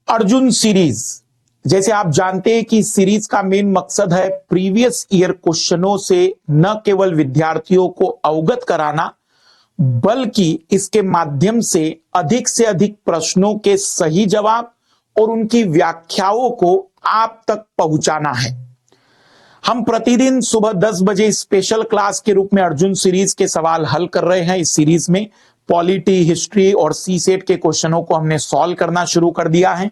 Arjun series, जैसे आप जानते हैं कि सीरीज का मेन मकसद है प्रीवियस ईयर क्वेश्चनों से न केवल विद्यार्थियों को अवगत कराना, बल्कि इसके माध्यम से अधिक प्रश्नों के सही जवाब और उनकी व्याख्याओं को आप तक पहुंचाना है। हम प्रतिदिन सुबह 10 बजे स्पेशल क्लास के रूप में अर्जुन सीरीज के सवाल हल कर रहे हैं। इस सीरीज में पॉलिटी, हिस्ट्री और सीसेट के क्वेश्चनों को हमने सॉल्व करना शुरू कर दिया है।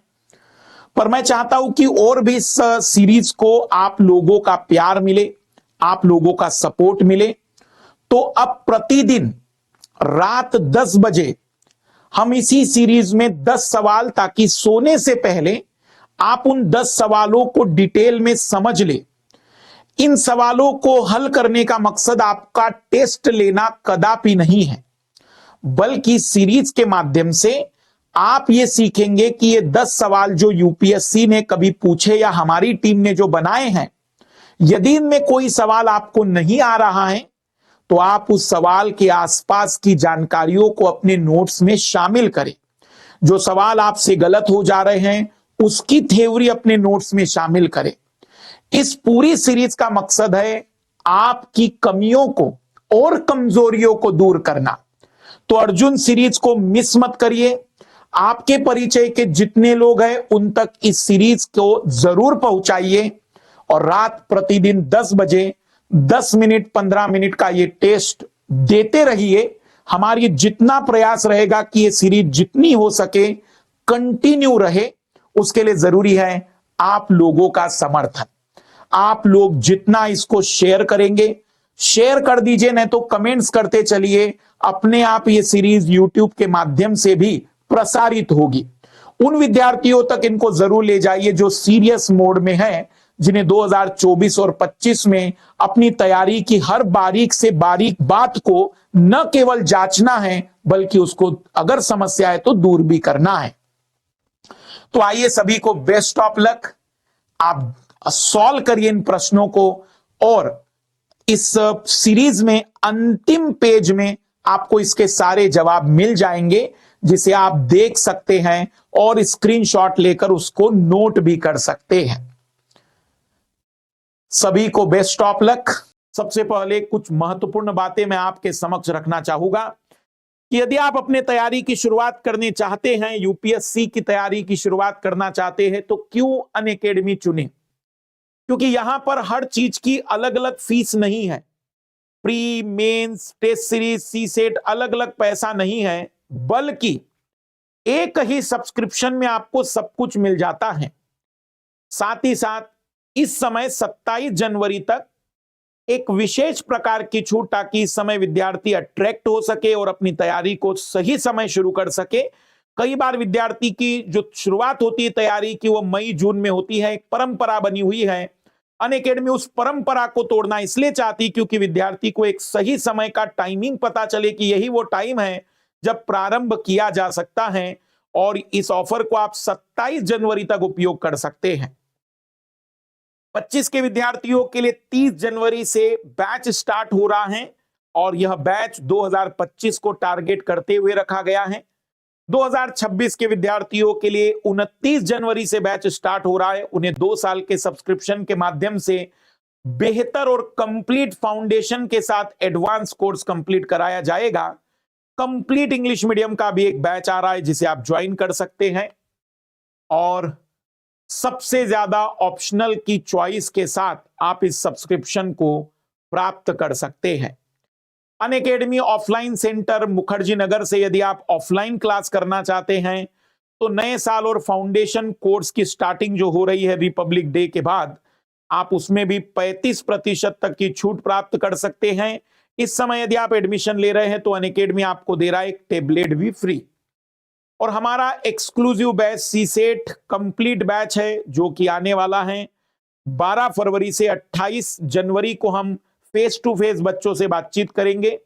पर मैं चाहता हूं कि और भी इस सीरीज को आप लोगों का प्यार मिले, आप लोगों का सपोर्ट मिले। तो अब प्रतिदिन रात 10 बजे हम इसी सीरीज में 10 सवाल, ताकि सोने से पहले आप उन 10 सवालों को डिटेल में समझ ले। इन सवालों को हल करने का मकसद आपका टेस्ट लेना कदापि नहीं है, बल्कि सीरीज के माध्यम से आप ये सीखेंगे कि ये 10 सवाल जो यूपीएससी ने कभी पूछे या हमारी टीम ने जो बनाए हैं, यदि इनमें कोई सवाल आपको नहीं आ रहा है तो आप उस सवाल के आसपास की जानकारियों को अपने नोट्स में शामिल करें। जो सवाल आपसे गलत हो जा रहे हैं उसकी थ्योरी अपने नोट्स में शामिल करें। इस पूरी सीरीज का मकसद है आपकी कमियों को और कमजोरियों को दूर करना। तो अर्जुन सीरीज को मिस मत करिए। आपके परिचय के जितने लोग हैं उन तक इस सीरीज को जरूर पहुंचाइए और रात प्रतिदिन 10 बजे 10 मिनट 15 मिनट का ये टेस्ट देते रहिए। हमारी जितना प्रयास रहेगा कि ये सीरीज जितनी हो सके कंटिन्यू रहे, उसके लिए जरूरी है आप लोगों का समर्थन। आप लोग जितना इसको शेयर करेंगे, शेयर कर दीजिए, नहीं तो कमेंट्स करते चलिए। अपने आप ये सीरीज यूट्यूब के माध्यम से भी प्रसारित होगी। उन विद्यार्थियों तक इनको जरूर ले जाइए जो सीरियस मोड में हैं, जिन्हें 2024 और 25 में अपनी तैयारी की हर बारीक से बारीक बात को न केवल जांचना है, बल्कि उसको अगर समस्या है तो दूर भी करना है। तो आइए, सभी को बेस्ट ऑफ लक। आप सॉल्व करिए इन प्रश्नों को और इस सीरीज में अंतिम पेज में आपको इसके सारे जवाब मिल जाएंगे, जिसे आप देख सकते हैं और स्क्रीनशॉट लेकर उसको नोट भी कर सकते हैं। सभी को बेस्ट ऑफ लक। सबसे पहले कुछ महत्वपूर्ण बातें मैं आपके समक्ष रखना चाहूंगा कि यदि आप अपने तैयारी की शुरुआत करने चाहते हैं, यूपीएससी की तैयारी की शुरुआत करना चाहते हैं, तो क्यों अनअकैडमी चुने? क्योंकि यहां पर हर चीज की अलग अलग फीस नहीं है। Pre, mains, test series, CSAT अलग अलग पैसा नहीं है, बल्कि एक ही सब्सक्रिप्शन में आपको सब कुछ मिल जाता है। साथ ही साथ इस समय 27 जनवरी तक एक विशेष प्रकार की छूट, ताकि इस समय विद्यार्थी अट्रैक्ट हो सके और अपनी तैयारी को सही समय शुरू कर सके। कई बार विद्यार्थी की जो शुरुआत होती है तैयारी की, वो मई जून में होती है। एक परंपरा बनी हुई है। अनअकैडमी उस परंपरा को तोड़ना इसलिए चाहती क्योंकि विद्यार्थी को एक सही समय का टाइमिंग पता चले कि यही वो टाइम है जब प्रारंभ किया जा सकता है, और इस ऑफर को आप 27 जनवरी तक उपयोग कर सकते हैं। 25 के विद्यार्थियों के लिए 30 जनवरी से बैच स्टार्ट हो रहा है और यह बैच 2025 को टारगेट करते हुए रखा गया है। 2026 के विद्यार्थियों के लिए 29 जनवरी से बैच स्टार्ट हो रहा है। उन्हें 2 साल के सब्सक्रिप्शन के माध्यम से बेहतर और कंप्लीट फाउंडेशन के साथ एडवांस कोर्स कंप्लीट कराया जाएगा। कंप्लीट इंग्लिश मीडियम का भी एक बैच आ रहा है जिसे आप ज्वाइन कर सकते हैं, और सबसे ज्यादा ऑप्शनल की चॉइस के साथ आप इस सब्सक्रिप्शन को प्राप्त कर सकते हैं। Unacademy offline centre Mukherjee Nagar से यदि आप ऑफलाइन क्लास करना चाहते हैं तो नए साल और फाउंडेशन कोर्स की स्टार्टिंग जो हो रही है रिपब्लिक डे के बाद, आप उसमें भी 35% तक की छूट प्राप्त कर सकते हैं। इस समय यदि आप एडमिशन ले रहे हैं तो अनअकैडमी आपको दे रहा है एक टेबलेट भी फ्री। और हमारा exclusive batch CSAT complete batch है जो कि आने वाला है 12 फरवरी से 28 जनवरी को। हम फेस टू फेस बच्चों से बातचीत करेंगे।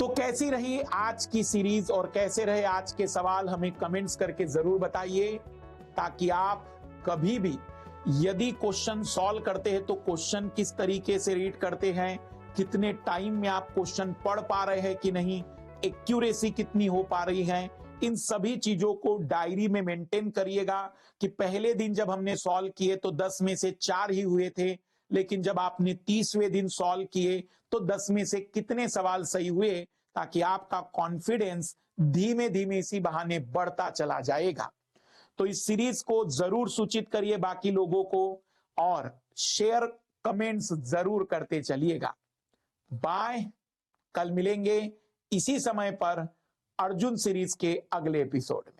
तो कैसी रही आज की सीरीज और कैसे रहे आज के सवाल, हमें कमेंट्स करके जरूर बताइए, ताकि आप कभी भी यदि क्वेश्चन सॉल्व करते हैं तो क्वेश्चन किस तरीके से रीड करते हैं, कितने टाइम में आप क्वेश्चन पढ़ पा रहे हैं कि नहीं, एक्यूरेसी कितनी हो पा रही है, इन सभी चीजों को डायरी में मेंटेन करिएगा कि पहले दिन जब हमने सॉल्व किए तो 10 में से 4 ही हुए थे, लेकिन जब आपने 30वें दिन सॉल्व किए तो 10 में से कितने सवाल सही हुए, ताकि आपका कॉन्फिडेंस धीमे धीमे इसी बहाने बढ़ता चला जाएगा। तो इस सीरीज को जरूर सूचित करिए बाकी लोगों को और शेयर कमेंट्स जरूर करते चलिएगा। बाय, कल मिलेंगे इसी समय पर अर्जुन सीरीज के अगले एपिसोड में।